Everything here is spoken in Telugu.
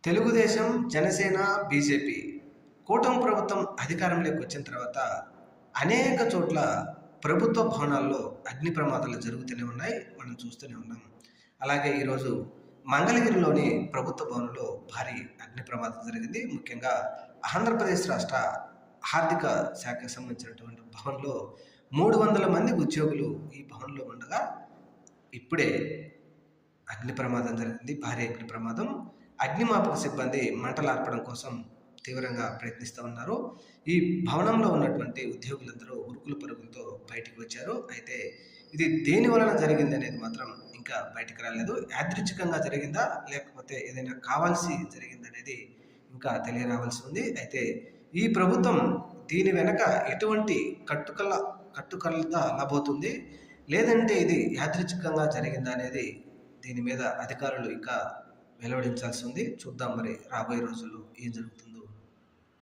తెలుగుదేశం, జనసేన, బీజేపీ కూటమి ప్రభుత్వం అధికారంలోకి వచ్చిన తర్వాత అనేక చోట్ల ప్రభుత్వ భవనాల్లో అగ్ని ప్రమాదాలు జరుగుతూనే ఉన్నాయి, మనం చూస్తూనే ఉన్నాం. అలాగే ఈరోజు మంగళగిరిలోని ప్రభుత్వ భవనంలో భారీ అగ్ని ప్రమాదం జరిగింది. ముఖ్యంగా ఆంధ్రప్రదేశ్ రాష్ట్ర ఆర్థిక శాఖకు సంబంధించినటువంటి భవన్లో 300 మంది ఉద్యోగులు ఈ భవన్లో ఉండగా ఇప్పుడే అగ్ని ప్రమాదం జరిగింది. భారీ అగ్ని ప్రమాదం. అగ్నిమాపక సిబ్బంది మంటలు ఆర్పడం కోసం తీవ్రంగా ప్రయత్నిస్తూ ఉన్నారు. ఈ భవనంలో ఉన్నటువంటి ఉద్యోగులందరూ ఉరుకులు పరుగులతో బయటికి వచ్చారు. అయితే ఇది దేని వలన జరిగింది అనేది మాత్రం ఇంకా బయటికి రాలేదు. యాదృచ్ఛికంగా జరిగిందా లేకపోతే ఏదైనా కావాల్సి జరిగిందనేది ఇంకా తెలియరావాల్సి ఉంది. అయితే ఈ ప్రభుత్వం దీని వెనక ఎటువంటి కట్టుకలత లాబోతుంది, లేదంటే ఇది యాదృచ్ఛికంగా జరిగిందా అనేది దీని మీద అధికారులు ఇంకా వెలువడించాల్సి ఉంది. చూద్దాం మరి రాబోయే రోజుల్లో ఏం జరుగుతుందో.